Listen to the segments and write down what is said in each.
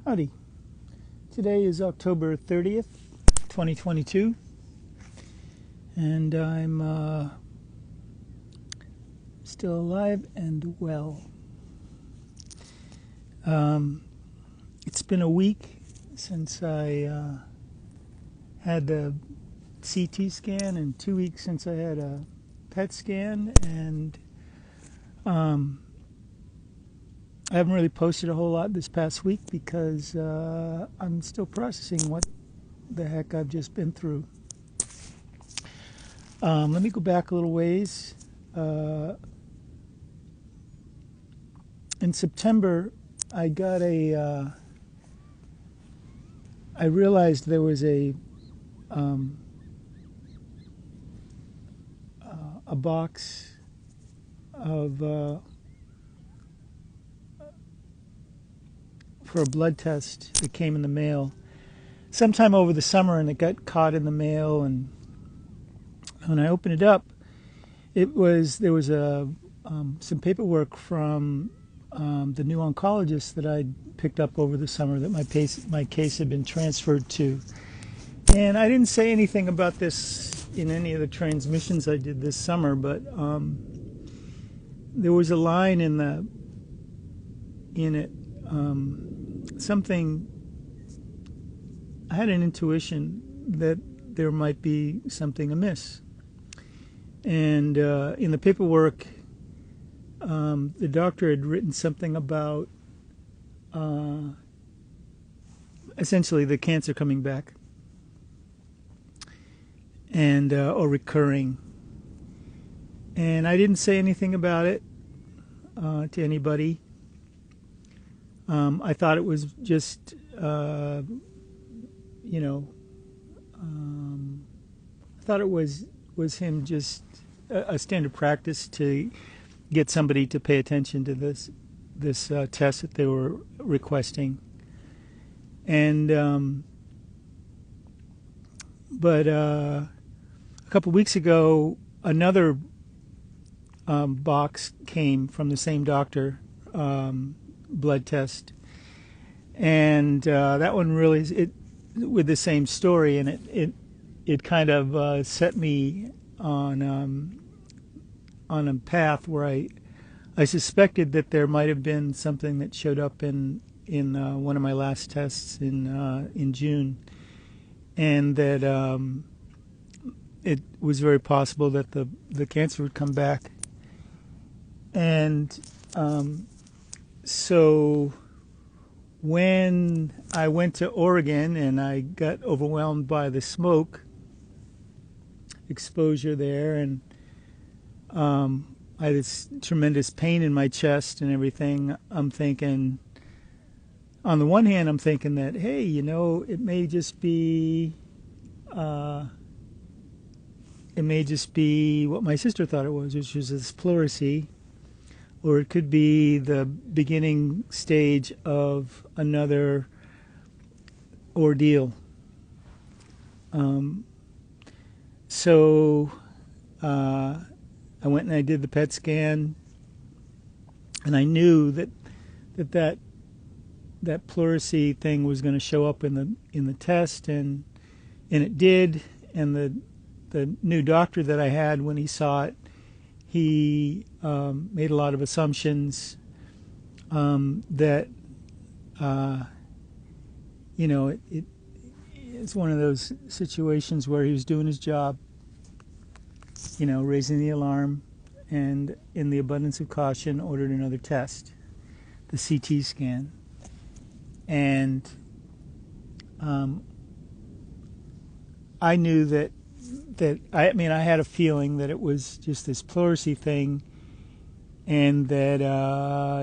Howdy. Today is October 30th, 2022, and I'm still alive and well. It's been a week since I had the CT scan and 2 weeks since I had a PET scan, and I haven't really posted a whole lot this past week because I'm still processing what the heck I've just been through. Let me go back a little ways. In September, I got I realized there was a box of for a blood test that came in the mail sometime over the summer, and it got caught in the mail. And when I opened it up, there was some paperwork from the new oncologist that I'd picked up over the summer that my case had been transferred to. And I didn't say anything about this in any of the transmissions I did this summer, but there was a line in it. Something, I had an intuition that there might be something amiss. And in the paperwork, the doctor had written something about essentially the cancer coming back and or recurring. And I didn't say anything about it to anybody. I thought it was just, I thought it was him just a standard practice to get somebody to pay attention to this test that they were requesting. And but a couple weeks ago, another box came from the same doctor. Blood test, and that one really with the same story, and it kind of set me on a path where I suspected that there might have been something that showed up in one of my last tests in June, and that it was very possible that the cancer would come back. And so when I went to Oregon and I got overwhelmed by the smoke exposure there, and I had this tremendous pain in my chest and everything, I'm thinking, on the one hand, I'm thinking that, hey, it may just be what my sister thought it was, which was this pleurisy. Or it could be the beginning stage of another ordeal. So I went and I did the PET scan, and I knew that pleurisy thing was going to show up in the test, and it did. And the new doctor that I had, when he saw it, he made a lot of assumptions that it's one of those situations where he was doing his job, raising the alarm, and in the abundance of caution ordered another test, the CT scan. And I knew that I had a feeling that it was just this pleurisy thing, and that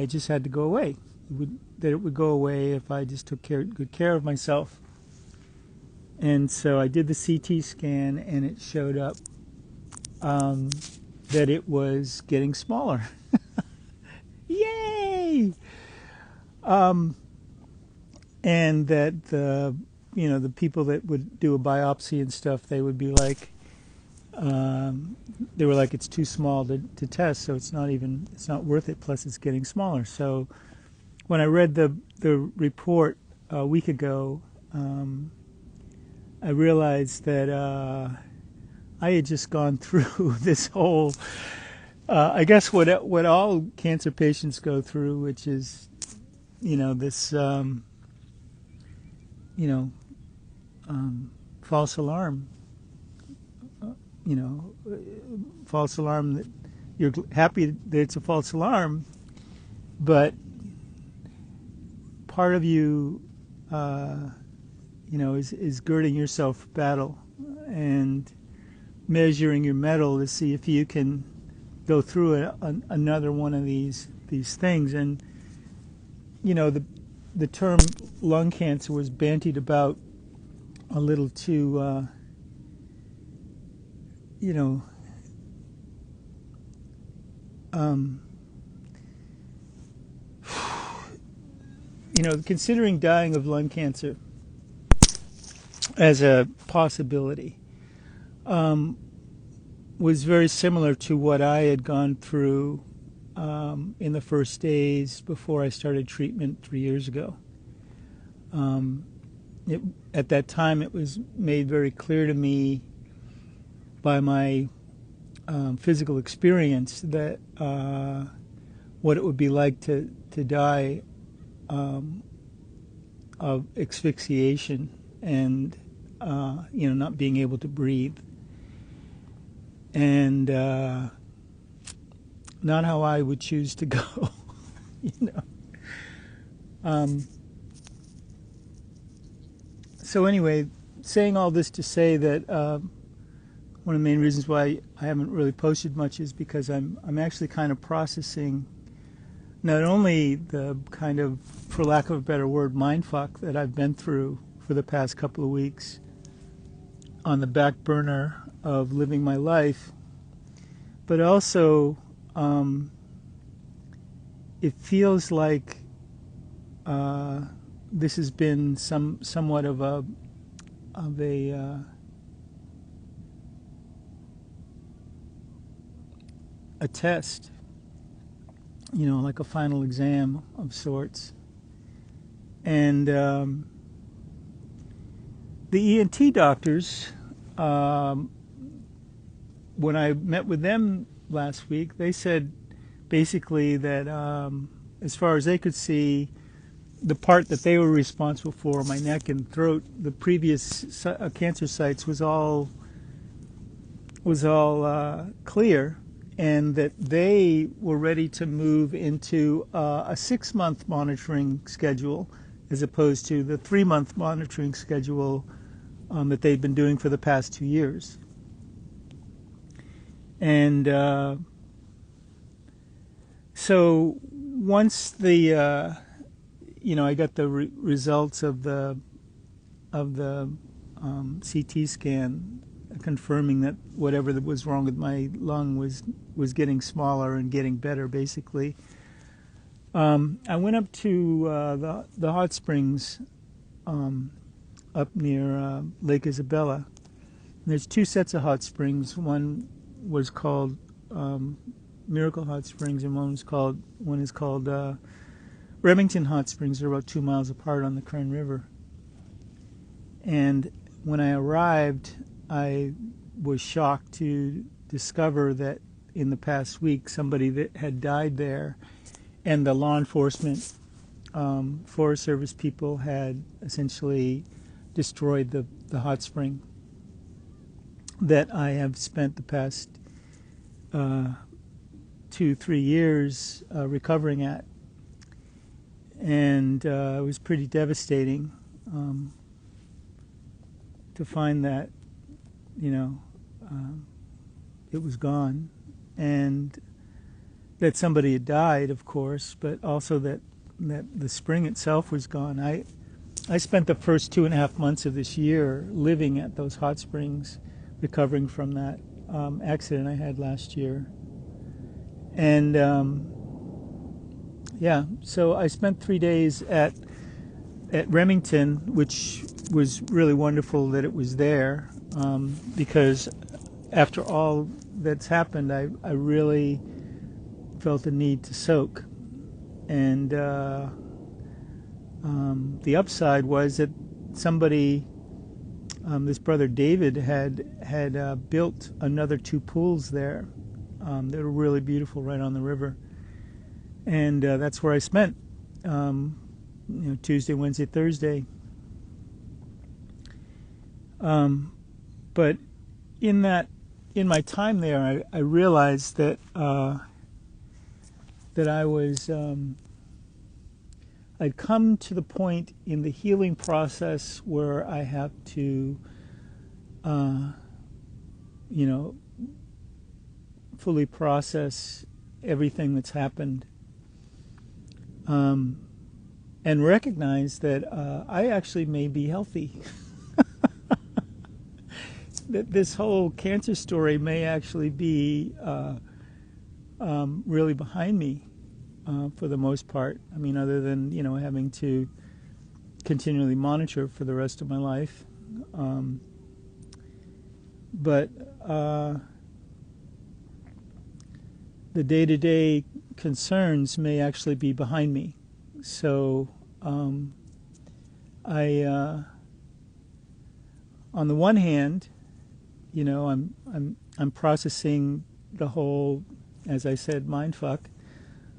it just had to go away. That it would go away if I just took good care of myself. And so I did the CT scan, and it showed up that it was getting smaller. Yay! And that the people that would do a biopsy and stuff, they would be like, they were like, it's too small to test, so it's not worth it. Plus, it's getting smaller. So when I read the report, a week ago, I realized that I had just gone through this whole, I guess what all cancer patients go through, which is, this, false alarm, false alarm that you're happy that it's a false alarm, but part of you, is girding yourself for battle and measuring your mettle to see if you can go through another one of these things. And the term lung cancer was bandied about a little too, considering dying of lung cancer as a possibility was very similar to what I had gone through in the first days before I started treatment 3 years ago. At that time, it was made very clear to me by my physical experience that what it would be like to die of asphyxiation and not being able to breathe, and not how I would choose to go. So anyway, saying all this to say that one of the main reasons why I haven't really posted much is because I'm actually kind of processing not only the kind of, for lack of a better word, mindfuck that I've been through for the past couple of weeks on the back burner of living my life, but also it feels like this has been somewhat of a test, like a final exam of sorts. And the ENT doctors, when I met with them last week, they said basically that as far as they could see, the part that they were responsible for, my neck and throat, the previous cancer sites, was all clear, and that they were ready to move into a 6-month monitoring schedule as opposed to the 3-month monitoring schedule that they'd been doing for the past 2 years. And so once the I got the results of the CT scan confirming that whatever that was wrong with my lung was getting smaller and getting better, basically. I went up to the hot springs up near Lake Isabella. There's 2 sets of hot springs. One was called Miracle Hot Springs, and one is called Remington Hot Springs. They're about 2 miles apart on the Kern River. And when I arrived, I was shocked to discover that in the past week somebody that had died there, and the law enforcement, Forest Service people had essentially destroyed the hot spring that I have spent the past 2-3 years recovering at. And it was pretty devastating to find that, it was gone, and that somebody had died, of course, but also that the spring itself was gone. I spent the first 2.5 months of this year living at those hot springs, recovering from that accident I had last year. And so I spent 3 days at Remington, which was really wonderful that it was there, because after all that's happened, I really felt the need to soak. And the upside was that somebody, this brother David, had built another 2 pools there. They were really beautiful, right on the river, and that's where I spent, Tuesday, Wednesday, Thursday. But in my time there, I realized that that I was I'd come to the point in the healing process where I have to, fully process everything that's happened, and recognize that I actually may be healthy. That this whole cancer story may actually be really behind me for the most part. I mean, other than having to continually monitor for the rest of my life, but the day-to-day concerns may actually be behind me. So I, on the one hand, I'm processing the whole, as I said, mindfuck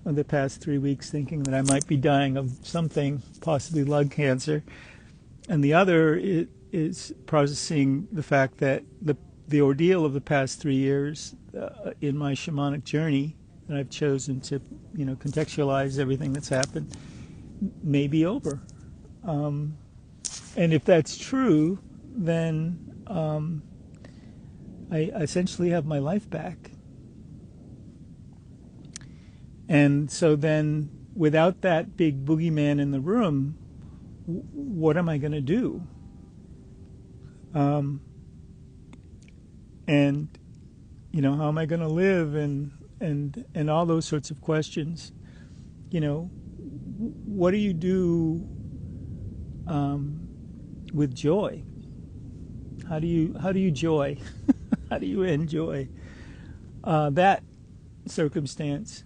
of the past 3 weeks, thinking that I might be dying of something, possibly lung cancer, and the other is processing the fact that the ordeal of the past 3 years in my shamanic journey that I've chosen to contextualize everything that's happened may be over, and if that's true, then I essentially have my life back. And so then, without that big boogeyman in the room, what am I going to do? And how am I going to live? And all those sorts of questions. What do you do with joy? How do you joy? How do you enjoy that circumstance?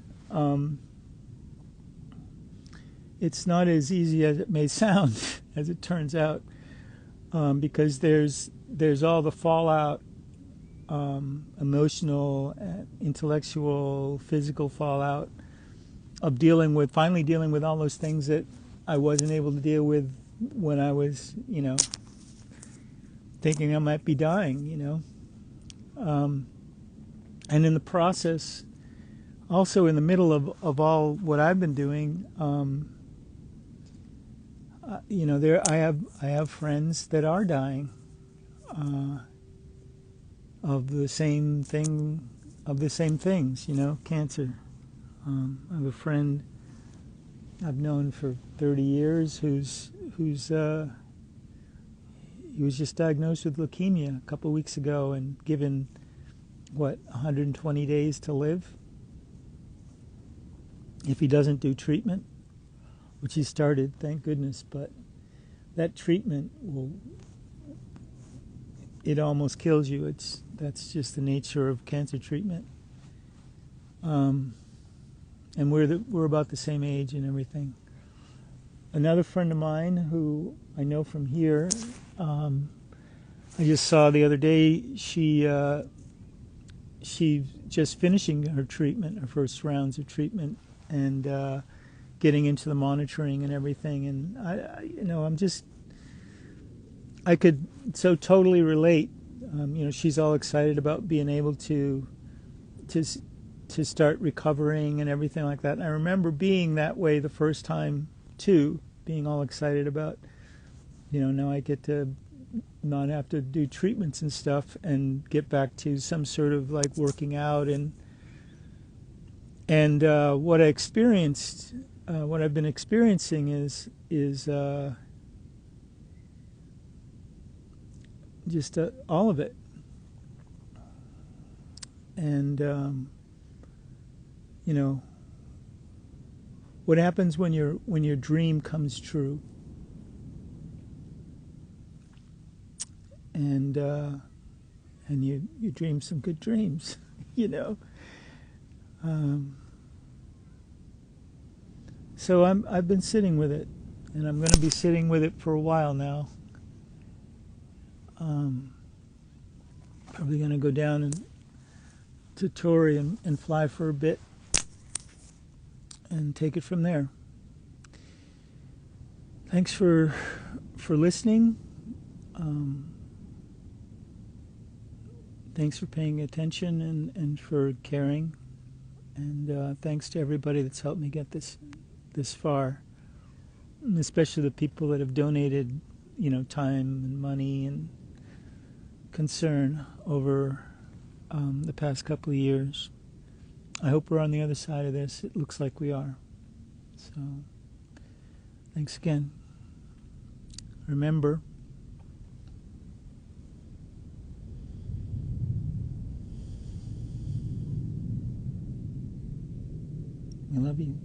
It's not as easy as it may sound, as it turns out, because there's all the fallout, emotional, intellectual, physical fallout of finally dealing with all those things that I wasn't able to deal with when I was, thinking I might be dying, and in the process, also in the middle of all what I've been doing, I have friends that are dying of the same things, cancer. I have a friend I've known for 30 years who's he was just diagnosed with leukemia a couple of weeks ago and given 120 days to live if he doesn't do treatment, which he started, thank goodness. But that treatment it almost kills you. That's just the nature of cancer treatment. And we're about the same age and everything. Another friend of mine who I know from here, I just saw the other day, she's just finishing her treatment, her first rounds of treatment, and getting into the monitoring and everything. And I could so totally relate. She's all excited about being able to start recovering and everything like that. And I remember being that way the first time too, being all excited about, now I get to not have to do treatments and stuff and get back to some sort of like working out and what I experienced, what I've been experiencing is just all of it. And what happens when your dream comes true, and you dream some good dreams, So I've been sitting with it and I'm going to be sitting with it for a while now. Probably going to go down to Torrey and fly for a bit and take it from there. Thanks for listening. Thanks for paying attention and for caring. And thanks to everybody that's helped me get this far, and especially the people that have donated, time and money and concern over the past couple of years. I hope we're on the other side of this. It looks like we are. So, thanks again. Remember, we love you.